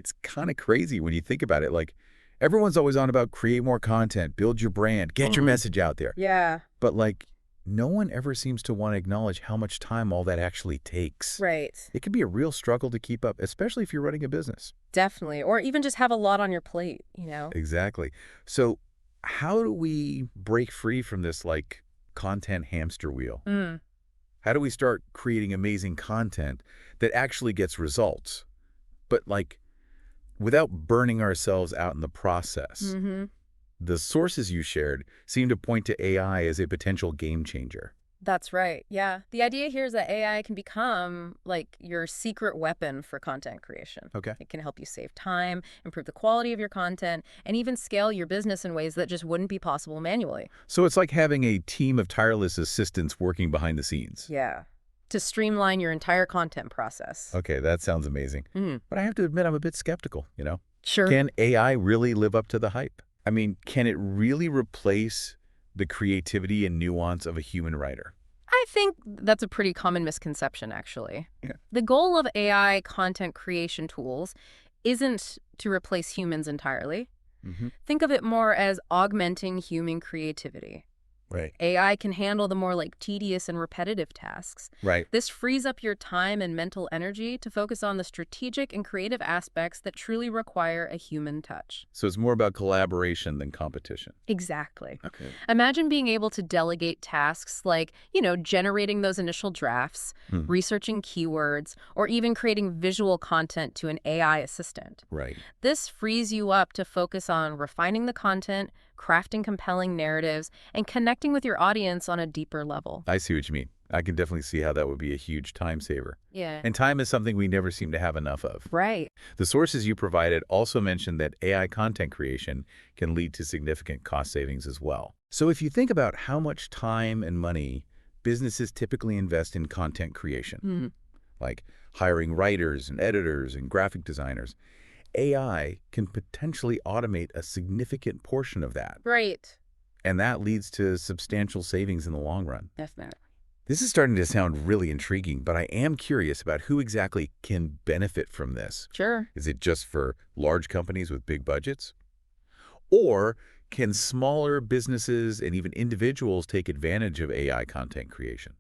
It's kind of crazy when you think about it. Like, everyone's always on about create more content, build your brand, get your message out there. Yeah, But like, no one ever seems to want to acknowledge how much time all that actually takes. right. It can be a real struggle to keep up, especially if you're running a business. Definitely. Or even just have a lot on your plate. Exactly. So how do we break free from this like content hamster wheel? Mm. How do we start creating amazing content that actually gets results, but like without burning ourselves out in the process? Mm-hmm. The sources you shared seem to point to AI as a potential game changer. That's right. Yeah. The idea here is that AI can become like your secret weapon for content creation. Okay. It can help you save time, improve the quality of your content, and even scale your business in ways that just wouldn't be possible manually. So it's like having a team of tireless assistants working behind the scenes. Yeah. To streamline your entire content process. Okay, that sounds amazing. Mm. But I have to admit, I'm a bit skeptical. Sure. Can AI really live up to the hype? I mean, can it really replace the creativity and nuance of a human writer? I think that's a pretty common misconception, actually. Yeah. The goal of AI content creation tools isn't to replace humans entirely. Mm-hmm. Think of it more as augmenting human creativity. Right. AI can handle the more like tedious and repetitive tasks. Right. This frees up your time and mental energy to focus on the strategic and creative aspects that truly require a human touch. So it's more about collaboration than competition. Exactly. Okay. Imagine being able to delegate tasks like generating those initial drafts, Hmm. researching keywords, or even creating visual content to an AI assistant. Right. This frees you up to focus on refining the content, crafting compelling narratives, and connecting with your audience on a deeper level. I see what you mean. I can definitely see how that would be a huge time saver. Yeah. And time is something we never seem to have enough of. Right. The sources you provided also mentioned that AI content creation can lead to significant cost savings as well. So if you think about how much time and money businesses typically invest in content creation, Mhm. like hiring writers and editors and graphic designers, AI can potentially automate a significant portion of that. Right. And that leads to substantial savings in the long run. Definitely. This is starting to sound really intriguing, but I am curious about who exactly can benefit from this. Sure. Is it just for large companies with big budgets? Or can smaller businesses and even individuals take advantage of AI content creation?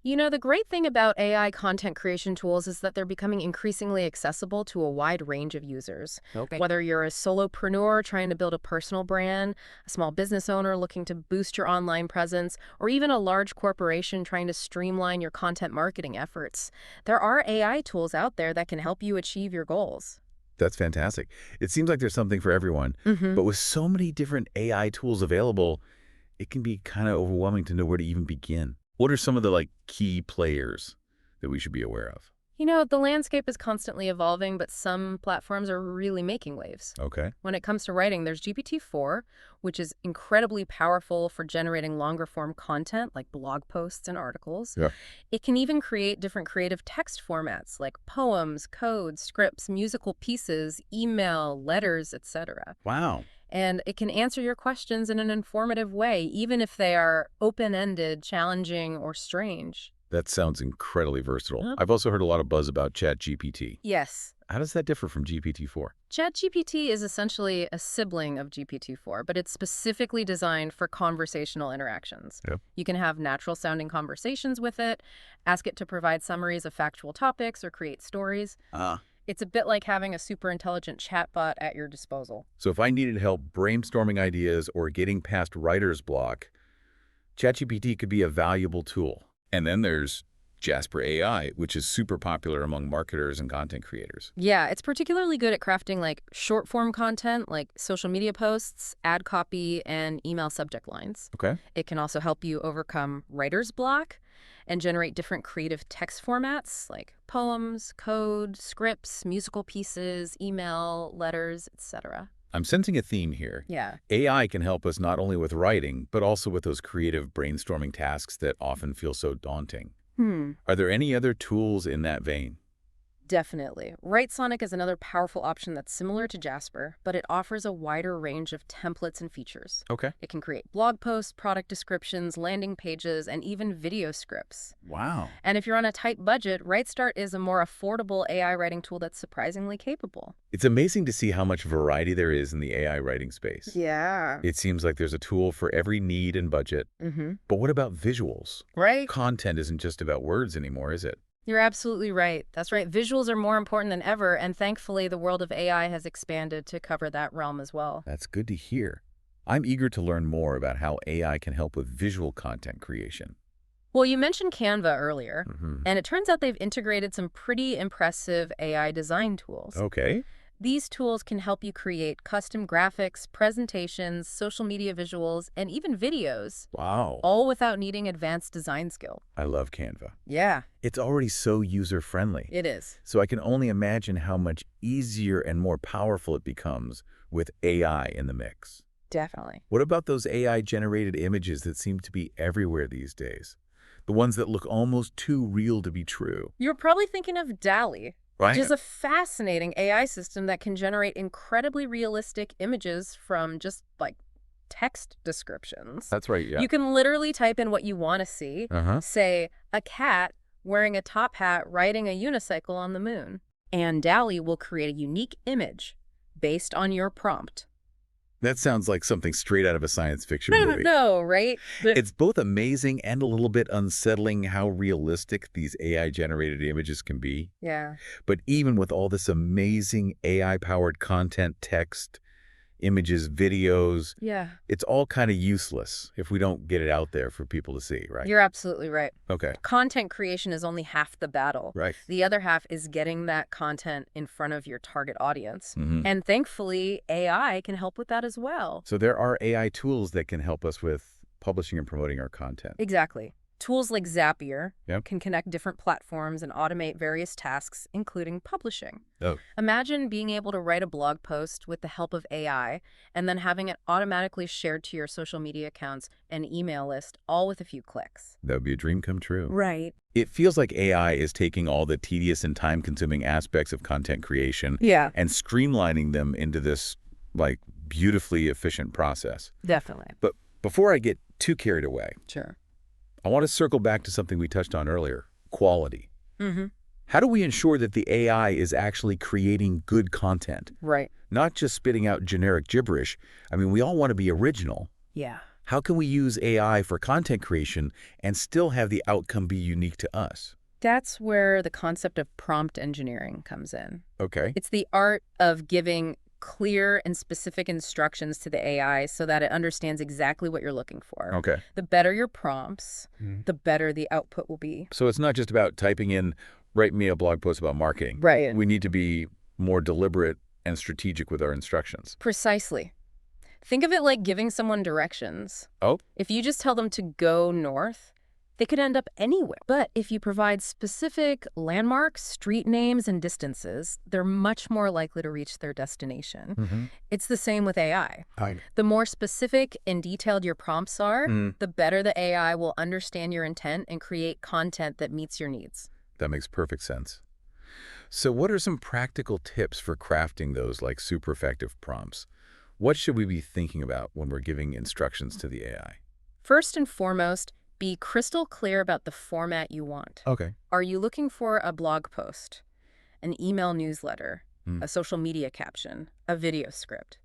The great thing about AI content creation tools is that they're becoming increasingly accessible to a wide range of users. Okay. Whether you're a solopreneur trying to build a personal brand, a small business owner looking to boost your online presence, or even a large corporation trying to streamline your content marketing efforts, there are AI tools out there that can help you achieve your goals. That's fantastic. It seems like there's something for everyone, but with so many different AI tools available, it can be kind of overwhelming to know where to even begin. What are some of the key players that we should be aware of? The landscape is constantly evolving, but some platforms are really making waves. Okay. When it comes to writing, there's GPT-4, which is incredibly powerful for generating longer form content like blog posts and articles. Yeah. It can even create different creative text formats like poems, codes, scripts, musical pieces, email, letters, etc. Wow. And it can answer your questions in an informative way, even if they are open-ended, challenging, or strange. That sounds incredibly versatile. Huh? I've also heard a lot of buzz about ChatGPT. Yes. How does that differ from GPT-4? ChatGPT is essentially a sibling of GPT-4, but it's specifically designed for conversational interactions. Yep. You can have natural-sounding conversations with it, ask it to provide summaries of factual topics or create stories. It's a bit like having a super intelligent chatbot at your disposal. So if I needed help brainstorming ideas or getting past writer's block, ChatGPT could be a valuable tool. And then there's Jasper AI, which is super popular among marketers and content creators. Yeah, it's particularly good at crafting like short-form content like social media posts, ad copy, and email subject lines. Okay. It can also help you overcome writer's block and generate different creative text formats like poems, code, scripts, musical pieces, email, letters, etc. I'm sensing a theme here. Yeah. AI can help us not only with writing, but also with those creative brainstorming tasks that often feel so daunting. Are there any other tools in that vein? Definitely. Writesonic is another powerful option that's similar to Jasper, but it offers a wider range of templates and features. Okay. It can create blog posts, product descriptions, landing pages, and even video scripts. Wow. And if you're on a tight budget, WriteStart is a more affordable AI writing tool that's surprisingly capable. It's amazing to see how much variety there is in the AI writing space. Yeah. It seems like there's a tool for every need and budget. Mm-hmm. But what about visuals? Right? Content isn't just about words anymore, is it? You're absolutely right. That's right. Visuals are more important than ever, and thankfully, the world of AI has expanded to cover that realm as well. That's good to hear. I'm eager to learn more about how AI can help with visual content creation. Well, you mentioned Canva earlier, Mm-hmm. and it turns out they've integrated some pretty impressive AI design tools. Okay. These tools can help you create custom graphics, presentations, social media visuals, and even videos, Wow. all without needing advanced design skill. I love Canva. Yeah, It's already so user-friendly. it is. So I can only imagine how much easier and more powerful it becomes with AI in the mix. Definitely. What about those AI-generated images that seem to be everywhere these days? The ones that look almost too real to be true, You're probably thinking of DALL-E, right? which is a fascinating AI system that can generate incredibly realistic images from just like text descriptions. That's right, yeah. You can literally type in what you want to see, Uh-huh. say a cat wearing a top hat riding a unicycle on the moon, and DALL-E will create a unique image based on your prompt. That sounds like something straight out of a science fiction movie. No, right? It's both amazing and a little bit unsettling how realistic these AI-generated images can be. Yeah. But even with all this amazing AI-powered content, text, images, videos, Yeah. it's all kind of useless if we don't get it out there for people to see, right? You're absolutely right. Okay, Content creation is only half the battle. right. The other half is getting that content in front of your target audience. Mm-hmm. And thankfully, AI can help with that as well. So there are AI tools that can help us with publishing and promoting our content. Exactly. Tools like Zapier Yep. can connect different platforms and automate various tasks, including publishing. Oh, Imagine being able to write a blog post with the help of AI and then having it automatically shared to your social media accounts and email list, all with a few clicks. that would be a dream come true. Right. It feels like AI is taking all the tedious and time-consuming aspects of content creation Yeah, and streamlining them into this, like, beautifully efficient process. definitely. But before I get too carried away, Sure. I want to circle back to something we touched on earlier, quality. Mm-hmm. How do we ensure that the AI is actually creating good content, Right. not just spitting out generic gibberish? I mean, we all want to be original. Yeah. How can we use AI for content creation and still have the outcome be unique to us? That's where the concept of prompt engineering comes in. Okay. It's the art of giving clear and specific instructions to the AI so that it understands exactly what you're looking for. Okay. The better your prompts, Mhm. the better the output will be. So it's not just about typing in, write me a blog post about marketing. Right. We need to be more deliberate and strategic with our instructions. Precisely. Think of it like giving someone directions. Oh? If you just tell them to go north, they could end up anywhere. But if you provide specific landmarks, street names, and distances, they're much more likely to reach their destination. Mm-hmm. It's the same with AI. The more specific and detailed your prompts are, the better the AI will understand your intent and create content that meets your needs. That makes perfect sense. So what are some practical tips for crafting those like super effective prompts? What should we be thinking about when we're giving instructions to the AI? First and foremost, be crystal clear about the format you want. Okay. Are you looking for a blog post, an email newsletter, Hmm. a social media caption, a video script?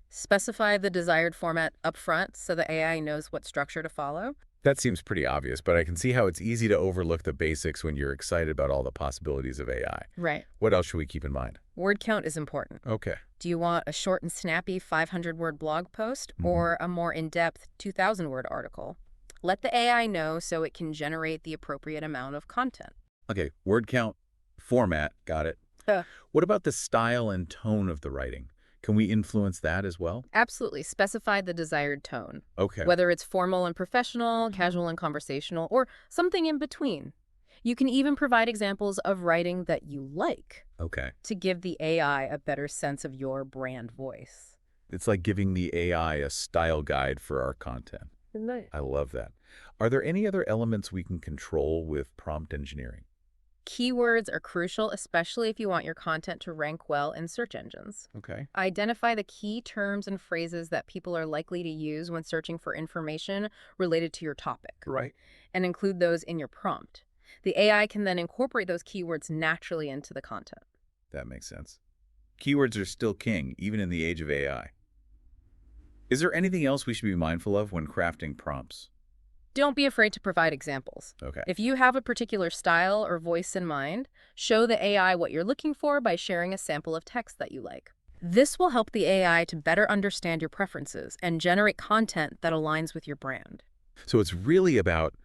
Specify the desired format upfront so the AI knows what structure to follow. That seems pretty obvious, but I can see how it's easy to overlook the basics when you're excited about all the possibilities of AI. Right. What else should we keep in mind? Word count is important. Okay. Do you want a short and snappy 500-word blog post Mhm. or a more in-depth 2,000-word article? Let the AI know so it can generate the appropriate amount of content. Okay, word count, format, got it. What about the style and tone of the writing? Can we influence that as well? Absolutely. Specify the desired tone, Okay. whether it's formal and professional, casual and conversational, or something in between. You can even provide examples of writing that you like Okay. to give the AI a better sense of your brand voice. It's like giving the AI a style guide for our content. I love that. Are there any other elements we can control with prompt engineering? Keywords are crucial, especially if you want your content to rank well in search engines. Okay. Identify the key terms and phrases that people are likely to use when searching for information related to your topic, Right. and include those in your prompt. The AI can then incorporate those keywords naturally into the content. That makes sense. Keywords are still king, even in the age of AI. Is there anything else we should be mindful of when crafting prompts? Don't be afraid to provide examples. Okay. If you have a particular style or voice in mind, show the AI what you're looking for by sharing a sample of text that you like. This will help the AI to better understand your preferences and generate content that aligns with your brand. So it's really about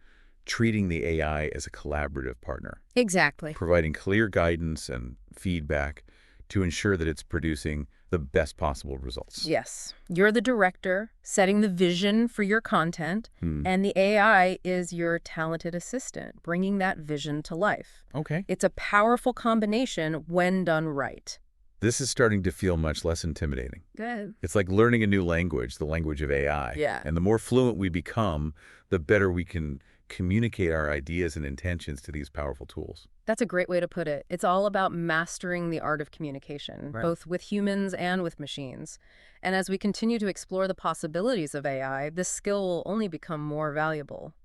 treating the AI as a collaborative partner, Exactly. providing clear guidance and feedback to ensure that it's producing the best possible results. Yes. You're the director, setting the vision for your content, and the AI is your talented assistant, bringing that vision to life. Okay. It's a powerful combination when done right. This is starting to feel much less intimidating. Good. It's like learning a new language, the language of AI. Yeah. And the more fluent we become, the better we can communicate our ideas and intentions to these powerful tools. That's a great way to put it. It's all about mastering the art of communication, Right. both with humans and with machines. And as we continue to explore the possibilities of AI, this skill will only become more valuable.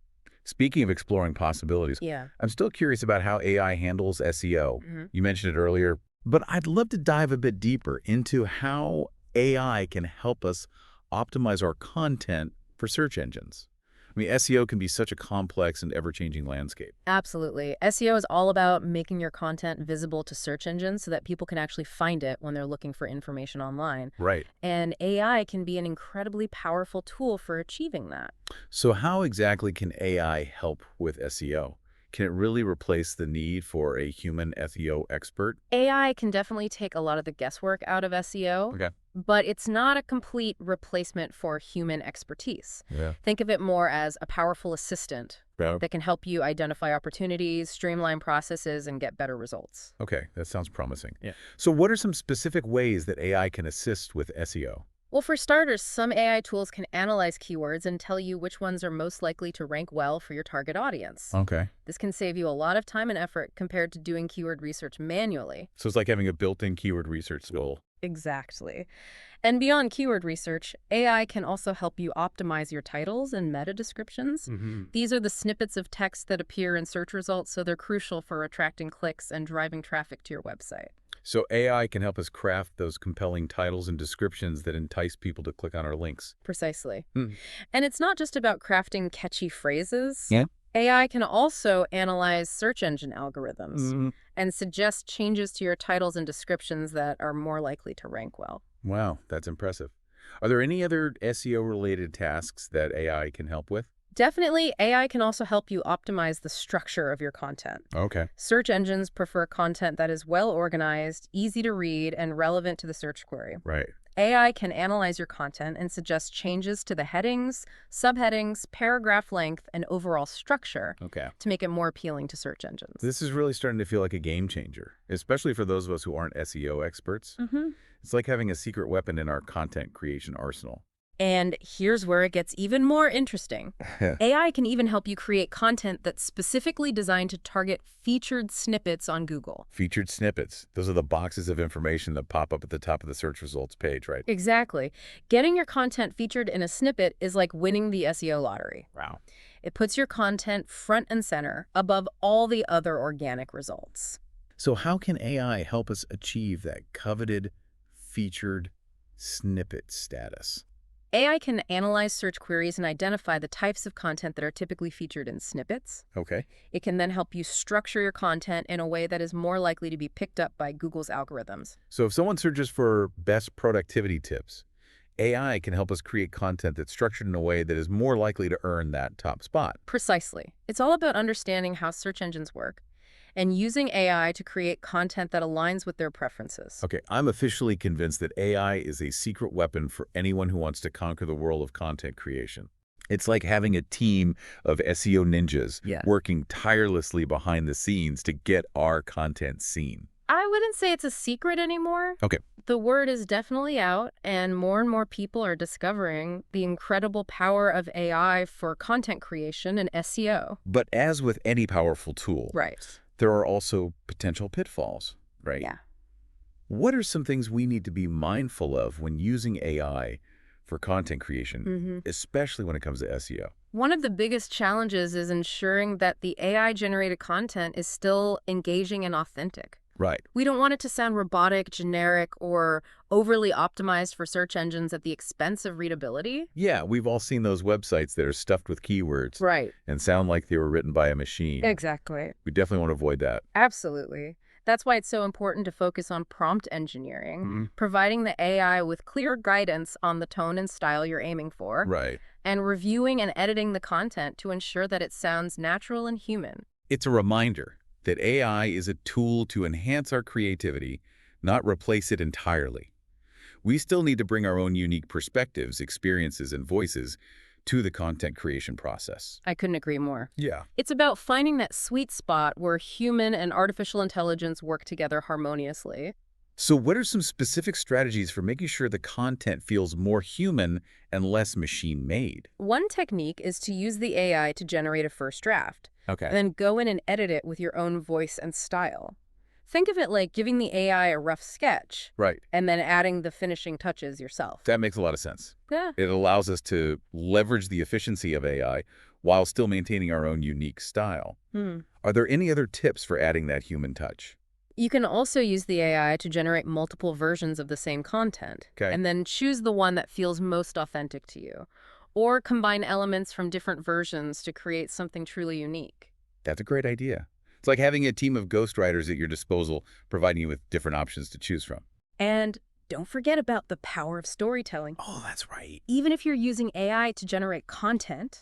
Speaking of exploring possibilities, Yeah. I'm still curious about how AI handles SEO. hmm You mentioned it earlier, but I'd love to dive a bit deeper into how AI can help us optimize our content for search engines. I mean, SEO can be such a complex and ever-changing landscape. Absolutely. SEO is all about making your content visible to search engines so that people can actually find it when they're looking for information online. Right. And AI can be an incredibly powerful tool for achieving that. So how exactly can AI help with SEO? Can it really replace the need for a human SEO expert? AI can definitely take a lot of the guesswork out of SEO, Okay. but it's not a complete replacement for human expertise. Yeah. Think of it more as a powerful assistant Yeah. that can help you identify opportunities, streamline processes, and get better results. Okay, that sounds promising. Yeah. So what are some specific ways that AI can assist with SEO? Well, for starters, some AI tools can analyze keywords and tell you which ones are most likely to rank well for your target audience. Okay. This can save you a lot of time and effort compared to doing keyword research manually. So it's like having a built-in keyword research tool. Exactly. And beyond keyword research, AI can also help you optimize your titles and meta descriptions. These are the snippets of text that appear in search results, so they're crucial for attracting clicks and driving traffic to your website. So AI can help us craft those compelling titles and descriptions that entice people to click on our links. Precisely. Hmm. And it's not just about crafting catchy phrases. Yeah. AI can also analyze search engine algorithms Mm. and suggest changes to your titles and descriptions that are more likely to rank well. Wow, that's impressive. Are there any other SEO-related tasks that AI can help with? Definitely, AI can also help you optimize the structure of your content. Okay. Search engines prefer content that is well organized, easy to read, and relevant to the search query. Right. AI can analyze your content and suggest changes to the headings, subheadings, paragraph length, and overall structure Okay. to make it more appealing to search engines. This is really starting to feel like a game changer, especially for those of us who aren't SEO experts. It's like having a secret weapon in our content creation arsenal. And here's where it gets even more interesting. AI can even help you create content that's specifically designed to target featured snippets on Google. Featured snippets. Those are the boxes of information that pop up at the top of the search results page, right? Exactly. Getting your content featured in a snippet is like winning the SEO lottery. Wow. It puts your content front and center above all the other organic results. So how can AI help us achieve that coveted featured snippet status? AI can analyze search queries and identify the types of content that are typically featured in snippets. Okay. It can then help you structure your content in a way that is more likely to be picked up by Google's algorithms. So if someone searches for best productivity tips, AI can help us create content that's structured in a way that is more likely to earn that top spot. Precisely. It's all about understanding how search engines work and using AI to create content that aligns with their preferences. Okay, I'm officially convinced that AI is a secret weapon for anyone who wants to conquer the world of content creation. It's like having a team of SEO ninjas working tirelessly behind the scenes to get our content seen. I wouldn't say it's a secret anymore. Okay. The word is definitely out, and more people are discovering the incredible power of AI for content creation and SEO. But as with any powerful tool, Right. there are also potential pitfalls, right? Yeah. What are some things we need to be mindful of when using AI for content creation, especially when it comes to SEO? One of the biggest challenges is ensuring that the AI-generated content is still engaging and authentic. Right. We don't want it to sound robotic, generic, or overly optimized for search engines at the expense of readability. Yeah, we've all seen those websites that are stuffed with keywords Right. and sound like they were written by a machine. Exactly. We definitely want to avoid that. Absolutely. That's why it's so important to focus on prompt engineering, providing the AI with clear guidance on the tone and style you're aiming for, Right. and reviewing and editing the content to ensure that it sounds natural and human. It's a reminder that AI is a tool to enhance our creativity, not replace it entirely. We still need to bring our own unique perspectives, experiences, and voices to the content creation process. I couldn't agree more. Yeah. It's about finding that sweet spot where human and artificial intelligence work together harmoniously. So what are some specific strategies for making sure the content feels more human and less machine-made? One technique is to use the AI to generate a first draft, Okay. and then go in and edit it with your own voice and style. Think of it like giving the AI a rough sketch Right. and then adding the finishing touches yourself. That makes a lot of sense. Yeah. It allows us to leverage the efficiency of AI while still maintaining our own unique style. Are there any other tips for adding that human touch? You can also use the AI to generate multiple versions of the same content, Okay. and then choose the one that feels most authentic to you, or combine elements from different versions to create something truly unique. That's a great idea. It's like having a team of ghostwriters at your disposal, providing you with different options to choose from. And don't forget about the power of storytelling. Oh, that's right. Even if you're using AI to generate content,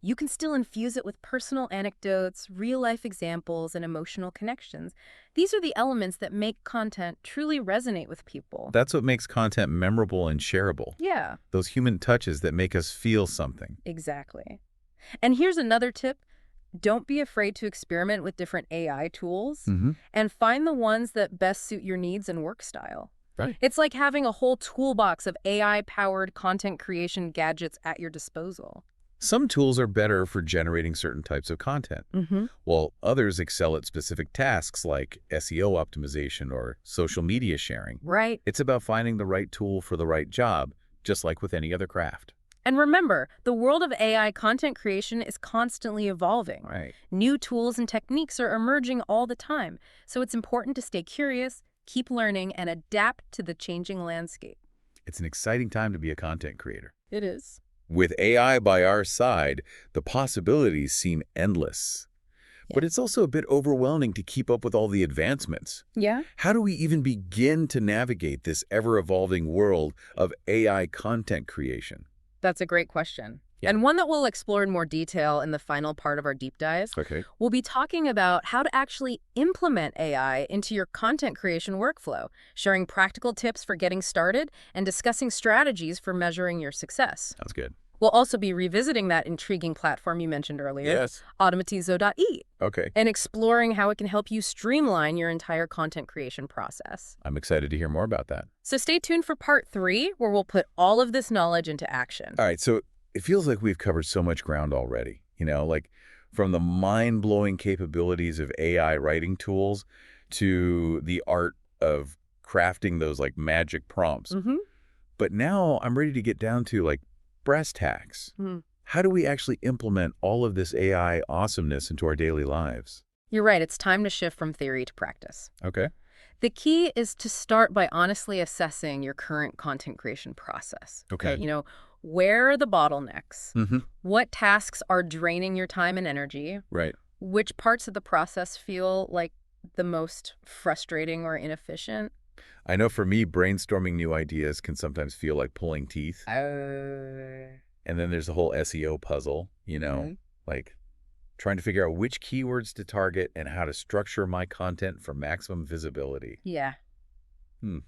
you can still infuse it with personal anecdotes, real-life examples, and emotional connections. These are the elements that make content truly resonate with people. That's what makes content memorable and shareable. Yeah, Those human touches that make us feel something. exactly. And here's another tip. Don't be afraid to experiment with different AI tools and find the ones that best suit your needs and work style. Right. It's like having a whole toolbox of AI-powered content creation gadgets at your disposal. Some tools are better for generating certain types of content, while others excel at specific tasks like SEO optimization or social media sharing. Right. It's about finding the right tool for the right job, just like with any other craft. And remember, the world of AI content creation is constantly evolving. Right. New tools and techniques are emerging all the time, so it's important to stay curious, keep learning, and adapt to the changing landscape. It's an exciting time to be a content creator. It is. With AI by our side, the possibilities seem endless. But it's also a bit overwhelming to keep up with all the advancements. Yeah? How do we even begin to navigate this ever-evolving world of AI content creation? That's a great question. Yeah. And one that we'll explore in more detail in the final part of our deep dive. Okay. We'll be talking about how to actually implement AI into your content creation workflow, sharing practical tips for getting started, and discussing strategies for measuring your success. Sounds good. We'll also be revisiting that intriguing platform you mentioned earlier, Automatizzo.it, Okay. and exploring how it can help you streamline your entire content creation process. I'm excited to hear more about that. So stay tuned for part 3, where we'll put all of this knowledge into action. All right, so it feels like we've covered so much ground already, like from the mind-blowing capabilities of AI writing tools to the art of crafting those like magic prompts. But now I'm ready to get down to like brass tacks. How do we actually implement all of this AI awesomeness into our daily lives? You're right, it's time to shift from theory to practice. Okay. The key is to start by honestly assessing your current content creation process. Okay. Where are the bottlenecks? Mm-hmm. What tasks are draining your time and energy? Right. Which parts of the process feel like the most frustrating or inefficient? I know for me, brainstorming new ideas can sometimes feel like pulling teeth. Uh, And then there's the whole SEO puzzle, like trying to figure out which keywords to target and how to structure my content for maximum visibility. Yeah, Yeah,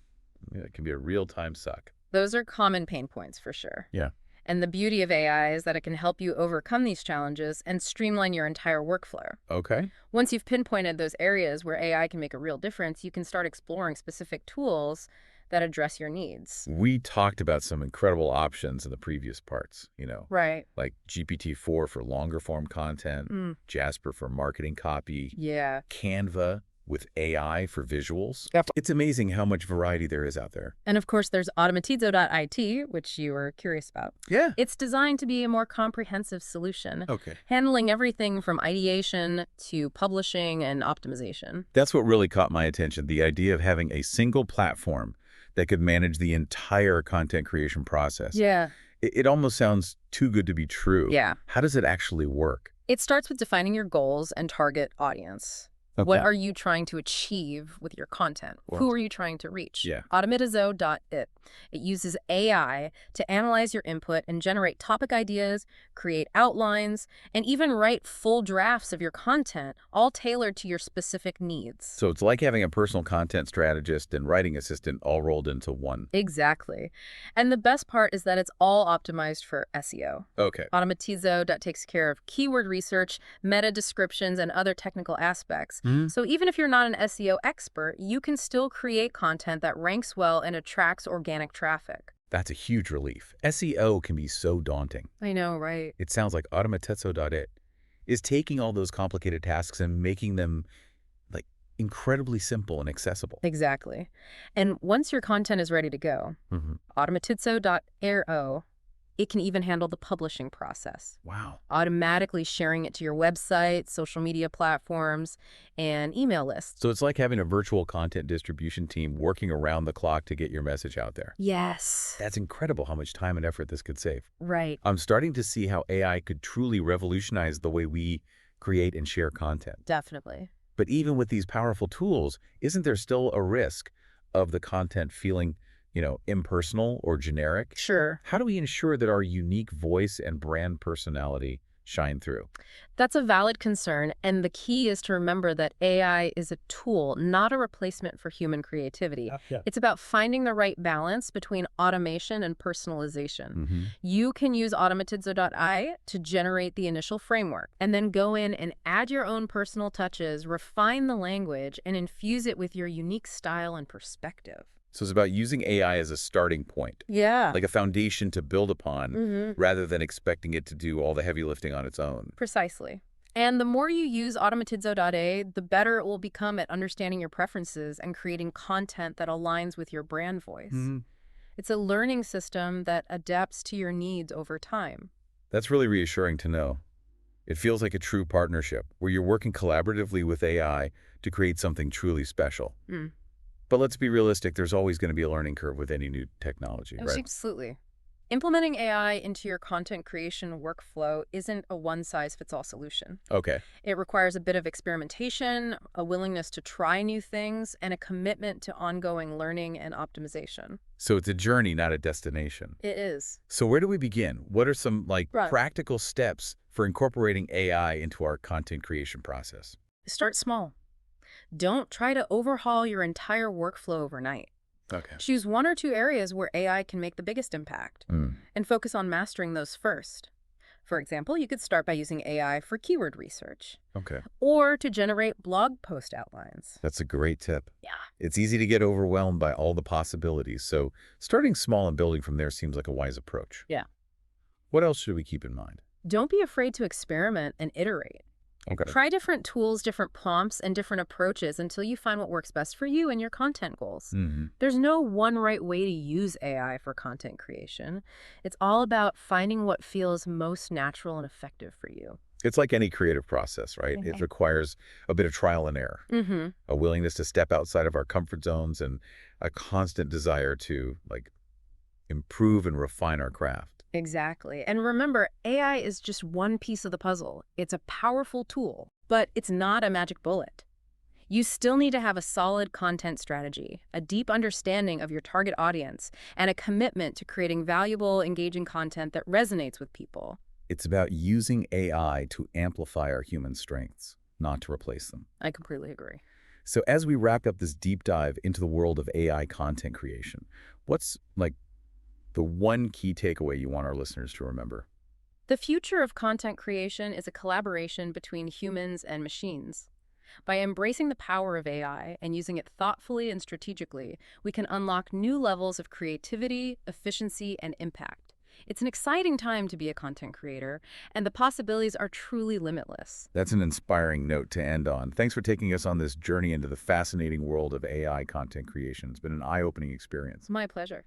it can be a real-time suck. those are common pain points for sure. Yeah. And the beauty of AI is that it can help you overcome these challenges and streamline your entire workflow. Okay. Once you've pinpointed those areas where AI can make a real difference, you can start exploring specific tools that address your needs. We talked about some incredible options in the previous parts, Right. like GPT-4 for longer form content, Mm. Jasper for marketing copy, Yeah. Canva with AI for visuals. Yep. It's amazing how much variety there is out there. And of course, there's Automatizzo.it, which you were curious about. Yeah. It's designed to be a more comprehensive solution, Okay. handling everything from ideation to publishing and optimization. That's what really caught my attention, the idea of having a single platform that could manage the entire content creation process. Yeah. It almost sounds too good to be true. Yeah. How does it actually work? It starts with defining your goals and target audience. What Okay. are you trying to achieve with your content? Well, Who are you trying to reach? yeah. Automatizzo.it. It uses AI to analyze your input and generate topic ideas, create outlines, and even write full drafts of your content, all tailored to your specific needs. So it's like having a personal content strategist and writing assistant all rolled into one. Exactly. And the best part is that it's all optimized for SEO. Okay. Automatizzo takes care of keyword research, meta descriptions, and other technical aspects. Mhm. So even if you're not an SEO expert, you can still create content that ranks well and attracts organic traffic. That's a huge relief. SEO can be so daunting. I know, right? It sounds like Automatizzo.it is taking all those complicated tasks and making them like incredibly simple and accessible. Exactly. And once your content is ready to go, Hmm. Automatizzo.io, it can even handle the publishing process, Wow. automatically sharing it to your website, social media platforms, and email lists. So it's like having a virtual content distribution team working around the clock to get your message out there. Yes. That's incredible how much time and effort this could save. Right. I'm starting to see how AI could truly revolutionize the way we create and share content. Definitely. But even with these powerful tools, isn't there still a risk of the content feeling, impersonal or generic? Sure. How do we ensure that our unique voice and brand personality shine through? That's a valid concern, and the key is to remember that AI is a tool, not a replacement for human creativity. Yeah. It's about finding the right balance between automation and personalization. Hmm. You can use Automatizzo.ai to generate the initial framework, and then go in and add your own personal touches, refine the language, and infuse it with your unique style and perspective. So it's about using AI as a starting point, Yeah. like a foundation to build upon, rather than expecting it to do all the heavy lifting on its own. Precisely. And the more you use Automatizzo.ai, the better it will become at understanding your preferences and creating content that aligns with your brand voice. Mhm. It's a learning system that adapts to your needs over time. That's really reassuring to know. It feels like a true partnership where you're working collaboratively with AI to create something truly special. Mm. But let's be realistic, there's always going to be a learning curve with any new technology, Oh, right? absolutely. Implementing AI into your content creation workflow isn't a one-size-fits-all solution. Okay. It requires a bit of experimentation, a willingness to try new things, and a commitment to ongoing learning and optimization. So it's a journey, not a destination. It is. So where do we begin? What are some Right. practical steps for incorporating AI into our content creation process? Start small. Don't try to overhaul your entire workflow overnight. Okay. Choose one or two areas where AI can make the biggest impact, and focus on mastering those first. For example, you could start by using AI for keyword research, Okay. or to generate blog post outlines. That's a great tip. Yeah. It's easy to get overwhelmed by all the possibilities, so starting small and building from there seems like a wise approach. Yeah. What else should we keep in mind? Don't be afraid to experiment and iterate. Okay. Try different tools, different prompts, and different approaches until you find what works best for you and your content goals. There's no one right way to use AI for content creation. It's all about finding what feels most natural and effective for you. It's like any creative process, right? It requires a bit of trial and error, a willingness to step outside of our comfort zones, and a constant desire to improve and refine our craft. Exactly. And remember, AI is just one piece of the puzzle. It's a powerful tool, but it's not a magic bullet. You still need to have a solid content strategy, a deep understanding of your target audience, and a commitment to creating valuable, engaging content that resonates with people. It's about using AI to amplify our human strengths, not to replace them. I completely agree. So as we wrap up this deep dive into the world of AI content creation, what's the one key takeaway you want our listeners to remember? The future of content creation is a collaboration between humans and machines. By embracing the power of AI and using it thoughtfully and strategically, we can unlock new levels of creativity, efficiency, and impact. It's an exciting time to be a content creator, and the possibilities are truly limitless. That's an inspiring note to end on. Thanks for taking us on this journey into the fascinating world of AI content creation. It's been an eye-opening experience. My pleasure.